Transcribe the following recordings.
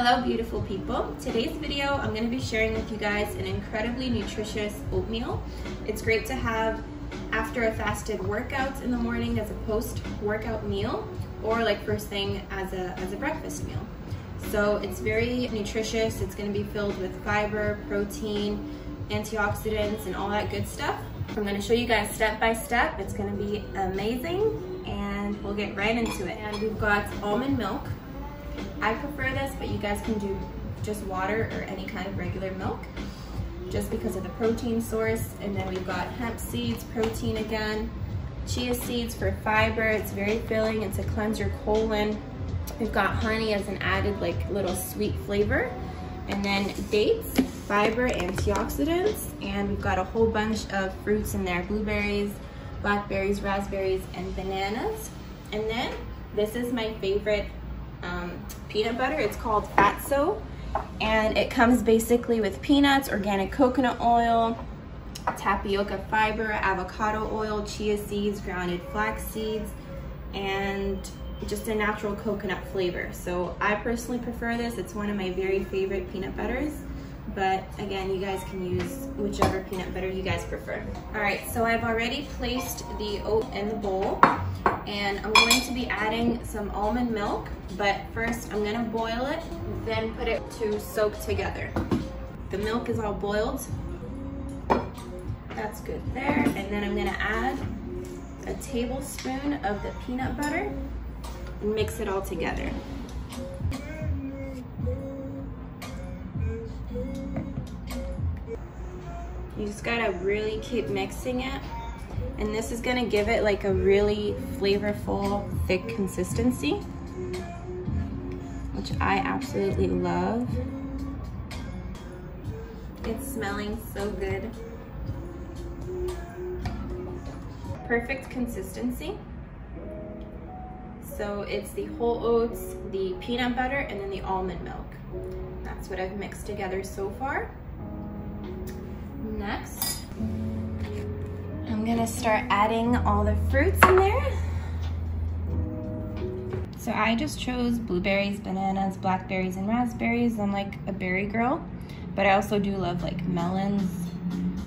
Hello beautiful people. Today's video I'm going to be sharing with you guys an incredibly nutritious oatmeal. It's great to have after a fasted workout in the morning as a post-workout meal, or like first thing as a breakfast meal. So it's very nutritious. It's going to be filled with fiber, protein, antioxidants, and all that good stuff. I'm going to show you guys step by step. It's going to be amazing, and we'll get right into it. And we've got almond milk. I prefer this, but you guys can do just water or any kind of regular milk, just because of the protein source. And then we've got hemp seeds, protein again, chia seeds for fiber. It's very filling. It's a cleanse your colon. We've got honey as an added like little sweet flavor, and then dates, fiber, antioxidants, and we've got a whole bunch of fruits in there: blueberries, blackberries, raspberries, and bananas. And then this is my favorite peanut butter. It's called Fatso, and it comes basically with peanuts, organic coconut oil, tapioca fiber, avocado oil, chia seeds, grounded flax seeds, and just a natural coconut flavor. So I personally prefer this. It's one of my very favorite peanut butters, but again, you guys can use whichever peanut butter you guys prefer. All right, so I've already placed the oat in the bowl, and I'm going to be adding some almond milk, but first I'm gonna boil it, then put it to soak together. The milk is all boiled. That's good there. And then I'm gonna add a tablespoon of the peanut butter and mix it all together. You just gotta really keep mixing it. And this is gonna give it like a really flavorful, thick consistency, which I absolutely love. It's smelling so good. Perfect consistency. So it's the whole oats, the peanut butter, and then the almond milk. That's what I've mixed together so far. Next, I'm gonna start adding all the fruits in there. So I just chose blueberries, bananas, blackberries, and raspberries. I'm like a berry girl, but I also do love like melons.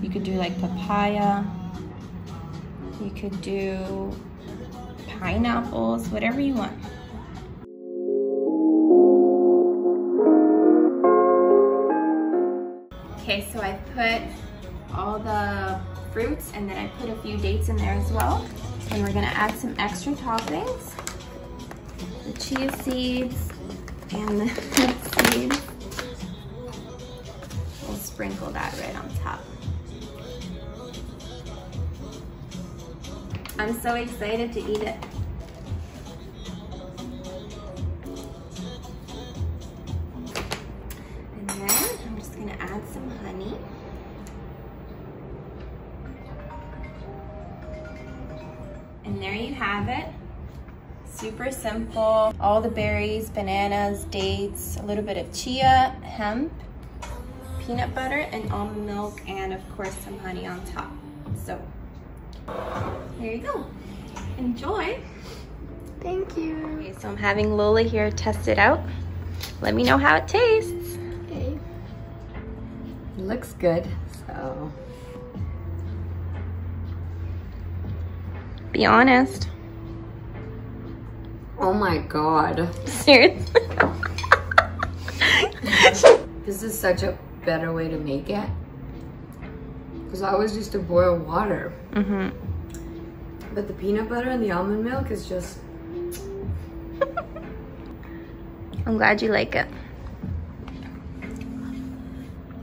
You could do like papaya. You could do pineapples, whatever you want. Okay, so I put all the fruits, and then I put a few dates in there as well. And we're gonna add some extra toppings. The chia seeds and the hemp seeds. We'll sprinkle that right on top. I'm so excited to eat it. And then I'm just gonna add some honey. And there you have it. Super simple. All the berries, bananas, dates, a little bit of chia, hemp, peanut butter, and almond milk, and of course some honey on top. So there you go. Enjoy. Thank you. Okay, so I'm having Lola here test it out. Let me know how it tastes. Okay. It looks good, so. Be honest. Oh my God. Seriously? This is such a better way to make it. Because I always used to boil water. Mm-hmm. But the peanut butter and the almond milk is just... I'm glad you like it.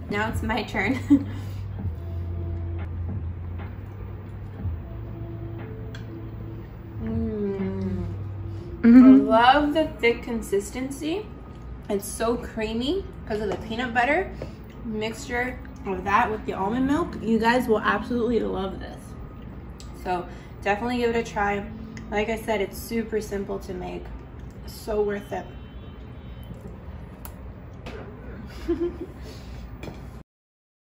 Now it's my turn. Mm-hmm. I love the thick consistency. It's so creamy because of the peanut butter mixture of that with the almond milk. You guys will absolutely love this. So definitely give it a try. Like I said, it's super simple to make. So worth it.